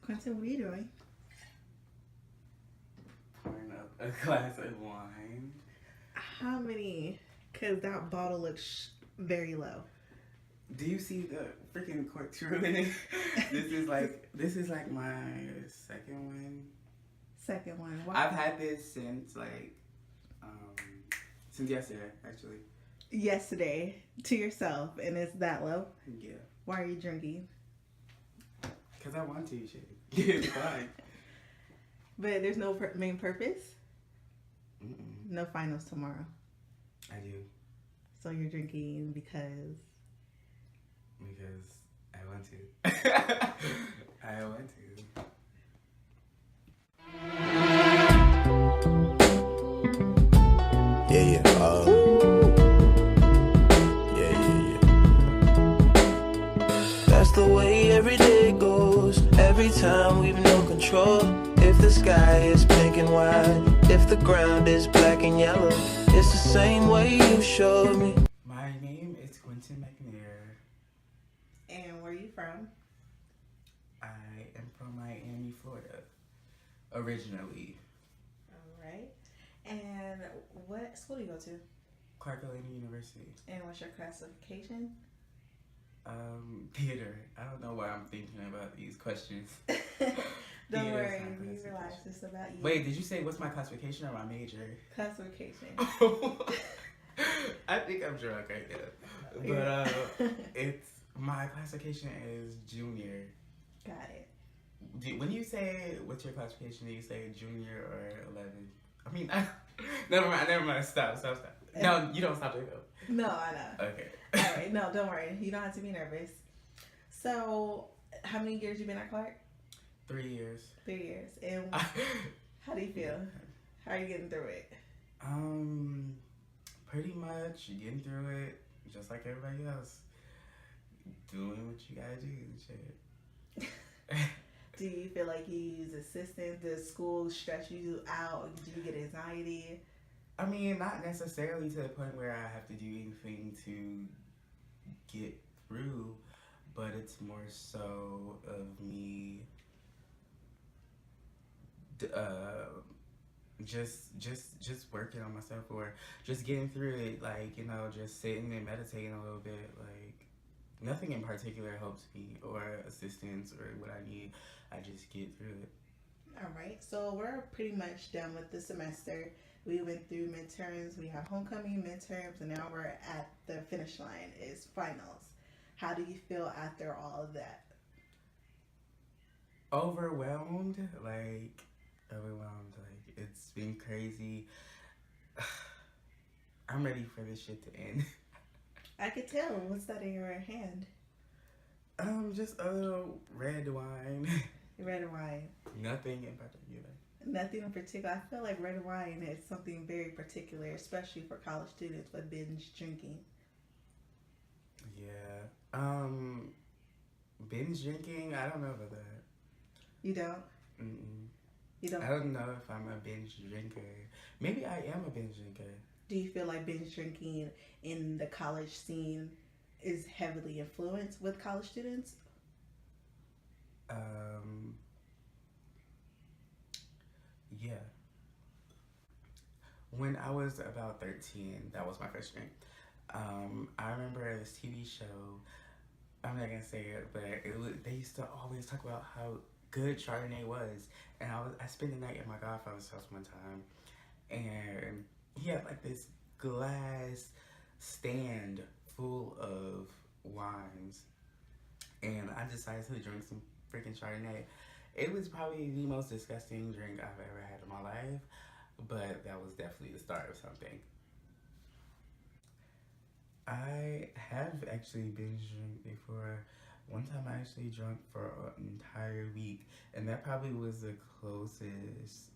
Quentin, what are you doing? Pouring up a glass of wine. How many? Because that bottle looks very low. Do you see the freaking corkscrew in it? this is like my second one. Second one. I've had this um since yesterday actually. Yesterday to yourself, and it's that low. Yeah. Why are you drinking? Cause I want to. Shit. It's fine. But there's no main purpose. Mm-mm. No finals tomorrow. I do. So you're drinking because I want to. I want to. Yeah, yeah. That's the way every day goes. Every time we've no control. If the sky is pink and white, if the ground is black and yellow, it's the same way you showed me. My name is Quentin McNair. And where are you from? I am from Miami, Florida, originally. All right. And what school do you go to? Clark Atlanta University. And what's your classification? Theater. I don't know why I'm thinking about these questions. Don't Theater worry, is my we classification. realize it's about you. Wait, did you say what's my classification or my major? Classification. I think I'm drunk right now. But it's my classification is junior. Got it. When you say what's your classification, do you say junior or 11? I mean, never mind. Stop. No, you don't stop it though. No, I know. Okay. All right, no, don't worry. You don't have to be nervous. So, how many years you been at Clark? 3 years. 3 years. And how do you feel? How are you getting through it? Pretty much getting through it just like everybody else. Doing what you gotta do, shit. Do you feel like you use assistance? Does school stress you out? Do you get anxiety? I mean, not necessarily to the point where I have to do anything to get through, but it's more so of me just working on myself or just getting through it, like, you know, just sitting and meditating a little bit. Like, nothing in particular helps me or assistance or what I need. I just get through it. All right, so we're pretty much done with the semester. We went through midterms, we have homecoming, midterms, and now we're at the finish line, is finals. How do you feel after all of that? Overwhelmed. It's been crazy. I'm ready for this shit to end. I could tell. What's that in your hand? Just a little red wine. Red wine. Nothing in particular. Nothing in particular. I feel like red wine is something very particular, especially for college students with binge drinking. Yeah. Binge drinking, I don't know about that. You don't? Mm-mm. You don't? I don't know if I'm a binge drinker. Maybe I am a binge drinker. Do you feel like binge drinking in the college scene is heavily influenced with college students? Yeah. When I was about 13, that was my first drink. I remember this TV show. I'm not gonna say it, but they used to always talk about how good Chardonnay was, and I spent the night at my godfather's house one time, and he had like this glass stand full of wines, and I decided to drink some freaking Chardonnay. It was probably the most disgusting drink I've ever had in my life, but that was definitely the start of something. I have actually binge drunk before. One time I actually drank for an entire week, and that probably was the closest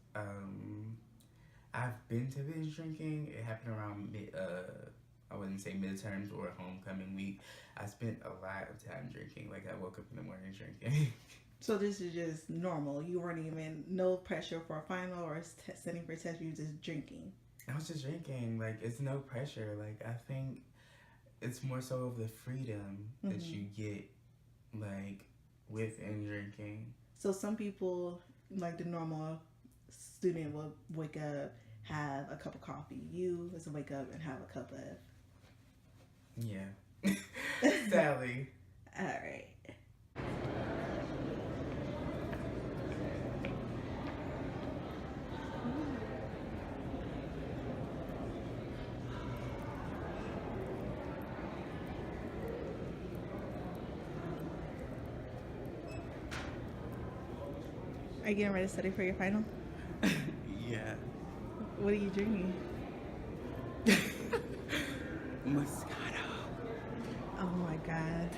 I've been to binge drinking. It happened around I wouldn't say midterms or homecoming week. I spent a lot of time drinking. Like, I woke up in the morning drinking. So this is just normal. You weren't even, no pressure for a final or sitting for test. You were just drinking. I was just drinking. Like, it's no pressure. Like, I think it's more so of the freedom that you get, like, within drinking. So some people, like the normal student, will wake up, have a cup of coffee. You is wake up and have a cup of. Yeah. Sally. All right. Are you getting ready to study for your final? Yeah. What are you drinking? Moscato. Oh my god.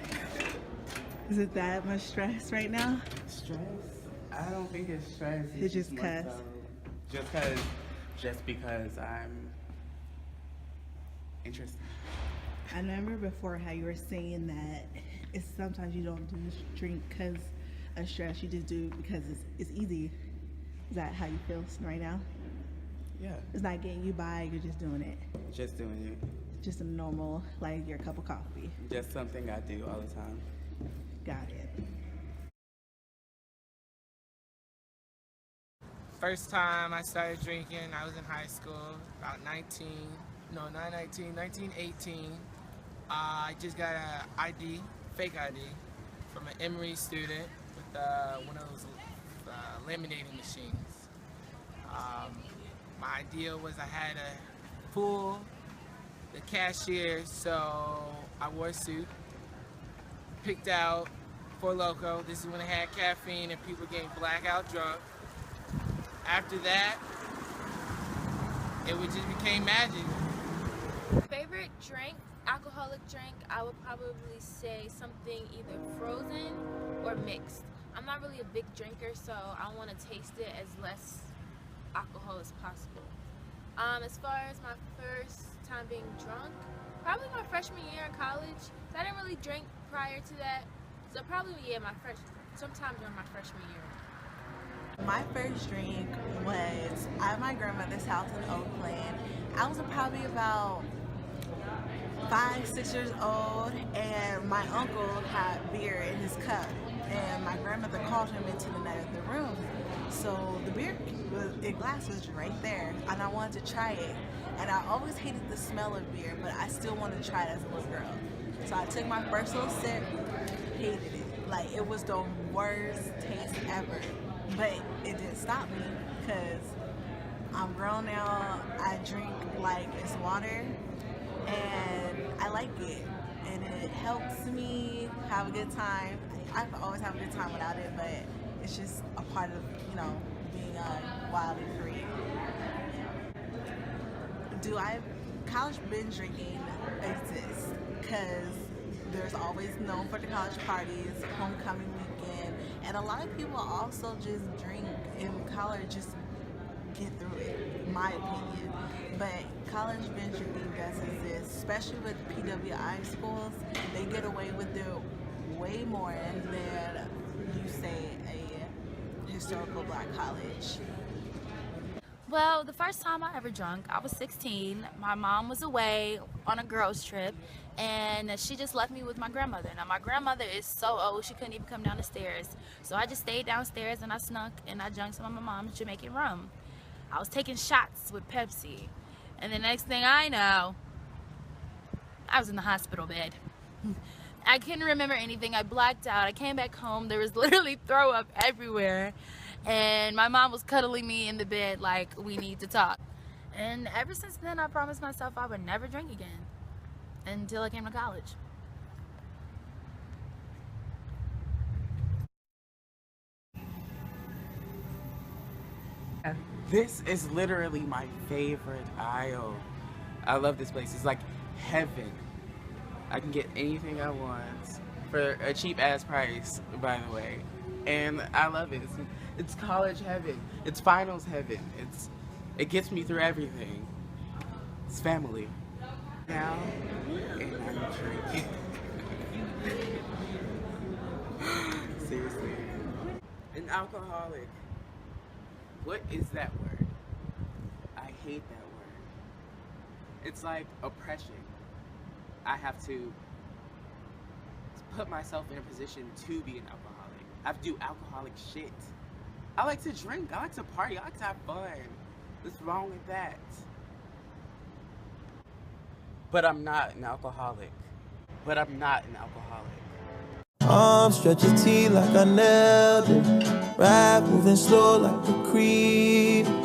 Is it that much stress right now? Stress? I don't think it's stress. It's just more cuz. so just because I'm interested. I remember before how you were saying that it's sometimes you don't do drink because of stress. You just do because it's easy. Is that how you feel right now? Yeah. It's not getting you by. You're just doing it. Just doing it. Just a normal, like your cup of coffee. Just something I do all the time. Got it. First time I started drinking, I was in high school, about 19, no, not 19, 1918. I just got an ID, fake ID, from an Emory student with one of those laminating machines. My idea was I had to fool the cashier, so I wore a suit, picked out Four Loko. This is when it had caffeine and people getting blackout drunk. After that, it just became magic. Favorite drink, alcoholic drink, I would probably say something either frozen or mixed. I'm not really a big drinker, so I want to taste it as less alcohol as possible. As far as my first time being drunk, probably my freshman year in college. I didn't really drink prior to that, so probably sometime during my freshman year. My first drink was at my grandmother's house in Oakland. I was probably about 5, 6 years old, and my uncle had beer in his cup, and my grandmother called him into the other room. So the beer glass was right there, and I wanted to try it. And I always hated the smell of beer, but I still wanted to try it as a little girl. So I took my first little sip, hated it. Like, it was the worst taste ever. But it didn't stop me, because I'm grown now. I drink like it's water, and I like it, and it helps me have a good time. I always have a good time without it, but it's just a part of, being wild and free. College binge drinking exists, because there's always known for the college parties, homecoming weekend, and a lot of people also just drink in college, just get through it, in my opinion. But college binge drinking does exist, especially with PWI schools. They get away with it way more than, you say, a historical black college. Well, the first time I ever drunk, I was 16. My mom was away on a girls trip, and she just left me with my grandmother. Now, my grandmother is so old, she couldn't even come down the stairs. So I just stayed downstairs, and I snuck, and I drank some of my mom's Jamaican rum. I was taking shots with Pepsi, and the next thing I know, I was in the hospital bed. I couldn't remember anything. I blacked out. I came back home. There was literally throw up everywhere. And my mom was cuddling me in the bed like, we need to talk. And ever since then, I promised myself I would never drink again until I came to college. This is literally my favorite aisle. I love this place. It's like heaven. I can get anything I want for a cheap ass price, by the way. And I love it. It's college heaven. It's finals heaven. It gets me through everything. It's family. Now, and I'm drinking. Seriously. An alcoholic. What is that word? I hate that word. It's like oppression. I have to put myself in a position to be an alcoholic. I have to do alcoholic shit. I like to drink. I like to party. I like to have fun. What's wrong with that? But I'm not an alcoholic. But I'm not an alcoholic. Arms stretch your T like I nailed it. Rap moving slow like a creep.